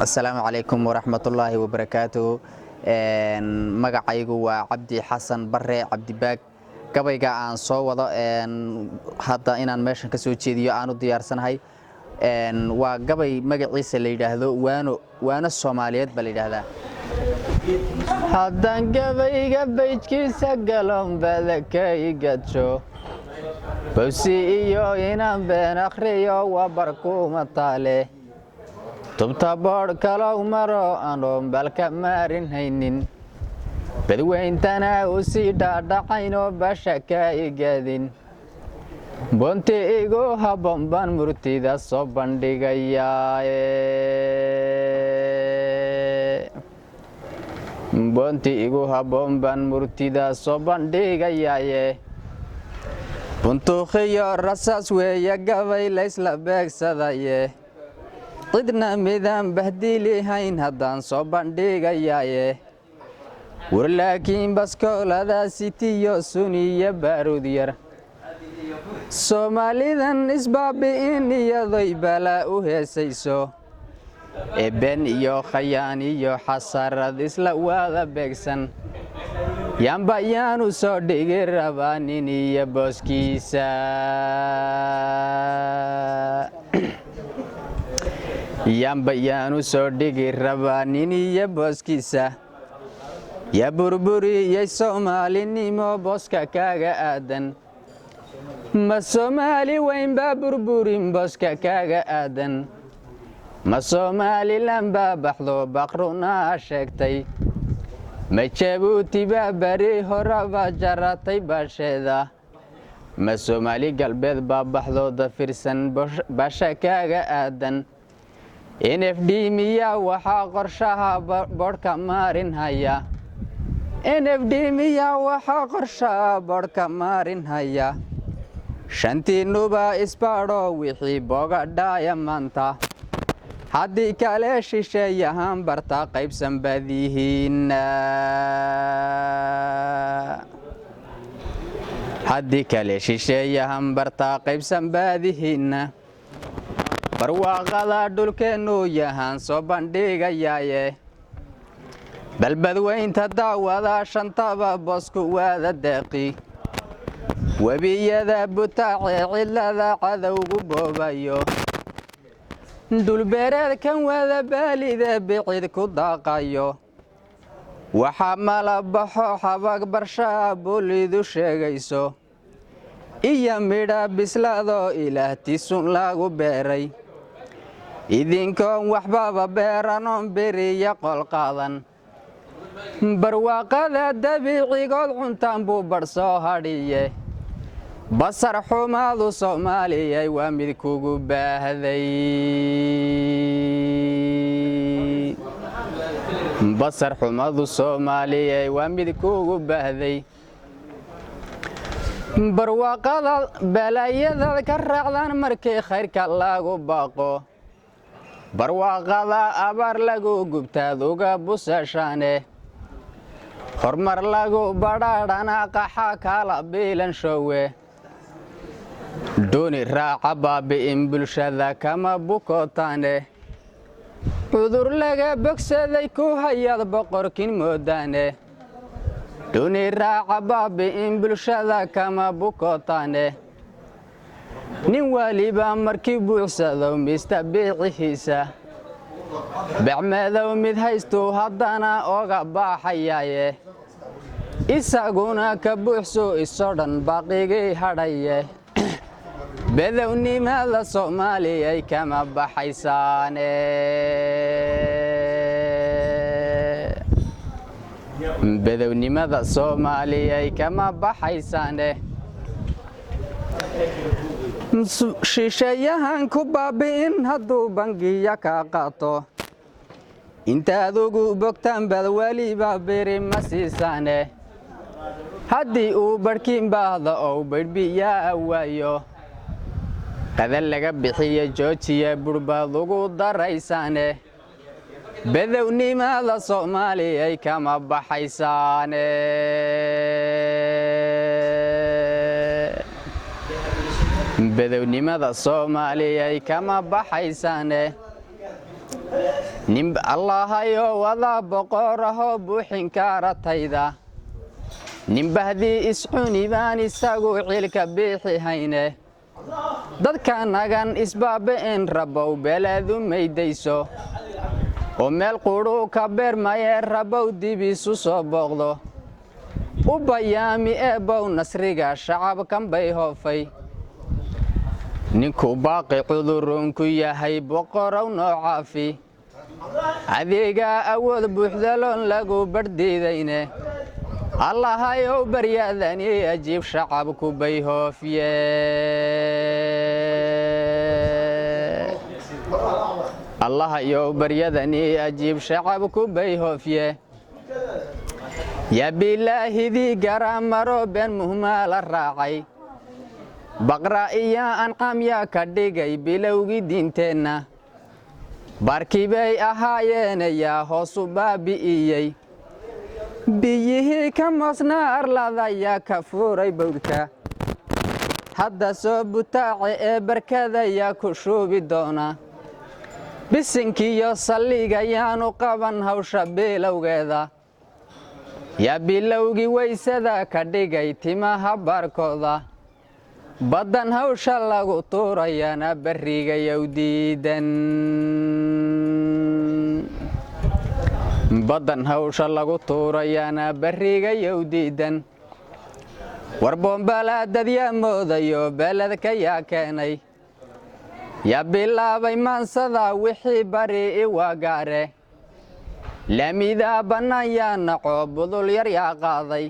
السلام عليكم ورحمة الله وبركاته. magacaygu waa Cabdi Xasan Barre Cabdi Baag gabayga aan soo wado hadda inaan meeshan ka soo jeediyo aan u diyaarsanahay waa gabay magaciisa la yiraahdo waano Soomaaliyeed bal yiraahdaa haddaan gabayga beejkiisa galon badakayga jo bawsi iyo inaan been akhriyo waa barkuuma taale tubta boor kala maro aan balka marin haynin badweyntana u sii dhaadhacayno bashaka igadin bonte igu habon ban murtida soo bandhigaya bonte igu habon ban murtida soo bandhigaya buntu khiyo rasas weeya gabay la isla beegsadaye qidna midaan bahdili hayn haddaan soo bandhigayaaye war laakiin baskoolada sitiyo suniya baarud yar Soomaalidan isbaabi'in iyadoy balaa u heesayso ben iyo khayaan iyo xasarad isla wada beegsan yamba yaanu soo dhigi rabaa nin iyo booskiisa yamba yaanu soo dhigi rabaa nin iyo booskiisa ya burburiyay Soomaalinimo booska kaaga aadan ma Soomaali weyn baa burburin booska kaaga aadan ma Somaliland baa baxdo baqruna sheegtay ma Jabuuti baa bari horaba jaratay baasheeda ma Soomaali galbeed baa baxdo dafirsan basha kaaga aadan NFD miya waxa qorshaha boodhka marin haya NFD miya waxa qorshaha boodhka marin haya shantiinuba isbaadho wixii boga dhaaya maanta haddii kale shisheeyahan barta qaybsan badihiina haddii kale shisheeyahan barta qaybsan badihiina barwaaqada dhulkeenu yahan soo bandhigayaaye balbadweynta daawada shantaba boosku wada deeqi webiyada butaace cilada cadowgu boobayo dhulbeereedkan wada baalida bicid ku daaqayo waxa mala baxo xabag barshaa bulidu sheegayso iyo midha bislaado ilaahtiisun lagu beeray idinkoon waxbaba beeranoon beriya qol qaadan barwaaqada dabiicigood cuntaan buu badh soo hadhiye basar xumaadu Soomaaliyay waa mid kugu baahday basar xumaadu Soomaaliyay waa mid kugu baahday barwaaqada balaayada ka raacdan markii khayrka lagu baaqo barwaaqada abaar lagu gubtaad uga busashaane hormar lagu badhaadhana qaxa kala biilan showe dooni raaca baabi'in bulshada kama bukootaane cudur laga bogsaday ku hayad boqorkin moodaane dooni raaca baabi'in bulshada kama bukootaane nin waliba markii buuxsado mista biicihiisa bacmadow mid haysto haddana oga baaxayaaye isaguna ka buuxso isoo dhan baaqigii hadhaye badownimada Soomaaliyay kama baxaysaane badownimada Soomaaliyay kama baxaysaane shisheeyahan ku baabi'in hadduu bangiya ka qaato intaad ugu bogtaan bad waliba beri ma siisaane haddii uu barhkiin baahdo oo badhbiyaa waayo qadal laga bixiyo joojiya burbaad ugu daraysaane badownimada Soomaaliyay kama baxaysaane badownimada Soomaaliya kama baxaysaane nin allahayo wada boqoraho buuxin kaaratayda nin bahdii iscuni baan isagu cilka bixi hayne dadka nagan isbaabeen rabow beleedu maydayso oo meel qudhu ka beermaye rabow dibisu soo booqdo u bayaami eebow nasriga shacabkan bay hoofay ninku baaqi cudurun ku yahay boqorow noo caafi adeega awood buuxdaloon lagu bardiidayne allahayow baryadani ajiib shacabku bay hoofiye allahayow baryadani ajiib shacabku bay hoofiye yaa bilaahidii garamaro been muhmaala raacay baqra iyo anqam yaa ka dhigay bilowgii diinteenna barkii bay ahaayeen yaa hoosu baabi'iyey biyihii ka moosnaa arlada yaa ka fuuray bawdka hadda soo butaace ee barkada yaa ku shuubi doona bisinkiiyo salliga yaanu qaban hawsha bilowgeeda yaa bilowgii waysada ka dhigay timaha baarkooda baddan hawsha lagu tuurayana barrigayow diidan baddan hawsha lagu tuurayana barrigayow diidan war boombaalaadad yaa moodayo beledka yaa keenay yaa bilaabay maansada wixii bari i waagaare laamidaa bannaan yaa naco budul yar yaa qaaday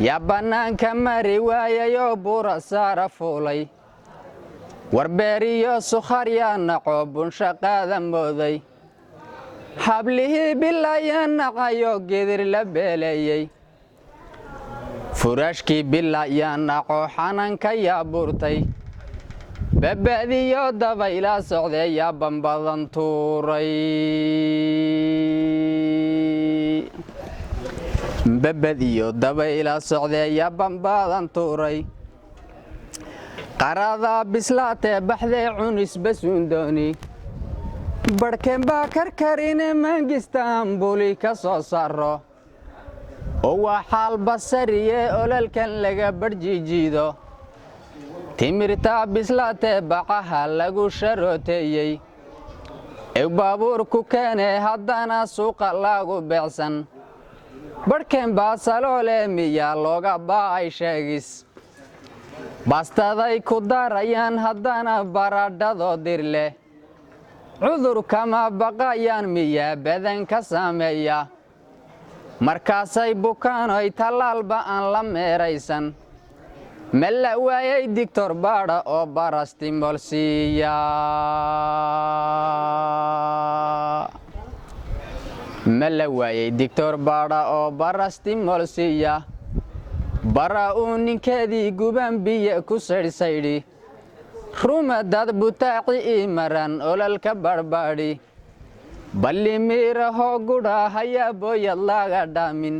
yaa bannaanka mari waayayoo buura saara fuulay warbeeriyo sukhar yaa naco bunshaqaada mooday hablihii bila yaa nacayo gedir la beeleeyey furaashkii bila yaa naco xananka yaa buurtay baba'diyo dabaylaa socdee yaa bambadan tuuray babadiyo dabayla socdee yaa bambadan tuuray qarada bislaatee baxdee cunis basuundooni barhkeen baa karkarine maangistaan buli ka soo saaro oo waa xaal basariye ololkan laga barjiijiido timirtaa bislaatee bacaha lagu sharooteeyey ee baabuurku keenee haddana suuqa lagu beecsan barhkeen baa saloole miyaa looga baa'ay sheegis bastaday ku darayaan haddana baradhadoo dir leh cudur kama baqayaan miyaa badan ka saameeya markaasay bukaanoy tallaalba aan la meeraysan ma la waayay digtor baadha oo barastimol siiya ma la waayay digtor baadha oo barastimol siiya bara uu ninkeedii guban biyo ku saydhsaydhi rumadad butaaci ii maran ololka barhbaadhi balli miirahoo gudha hayaa booyad laga dhaamin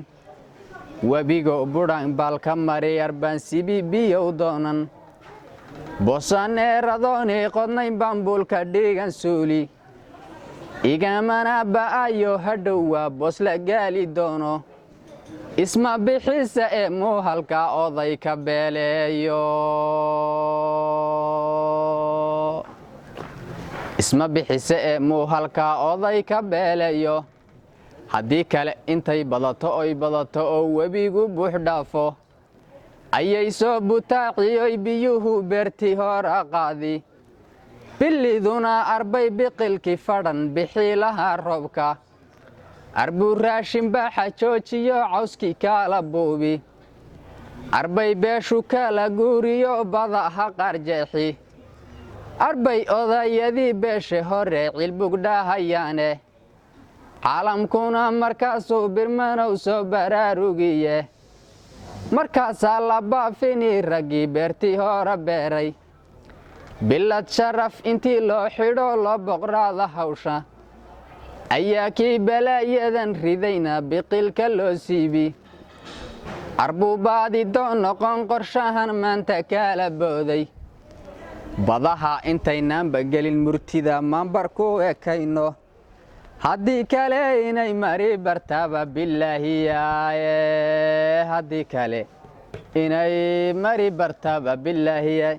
webigo budhan baalka mari arbaan sibi biyow doonan boosaan eeradooni qodnayn bambuulka dhiigan suuli igamana ba'ayo hadhow waa boos la gaali doono isma bixisa ee muuhalka oday ka beeleeyo isma bixisa ee muuhalka oday ka beeleeyo haddii kale intay badato oy badato oo webigu buux dhaafo ayay soo butaaciyoy biyuhu beerti hora qaadi billiduna arbay biqilki fadhan bixiilaha roobka arbuu raashin baaxa joojiyo cawskii kaala buubi arbay beeshu kala guuriyo badaha qarjeexi arbay odayadii beeshe hore cilbugdhahayaane caalamkuna markaasuu birmanow soo baraarugiye markaasaa la baafini raggii beertii hore beeray bilad sharaf intii loo xidho loo boqraada hawsha ayaa kii balaayadan ridayna biqilka loo siibi arbuu baadi doon noqon qorshahan maanta kaala booday badaha intaynaanba gelin murtida maanbar ku ekayno haddii kale inay mari bartaba bilaahiya haddii kale inay mari bartaba bilaahiya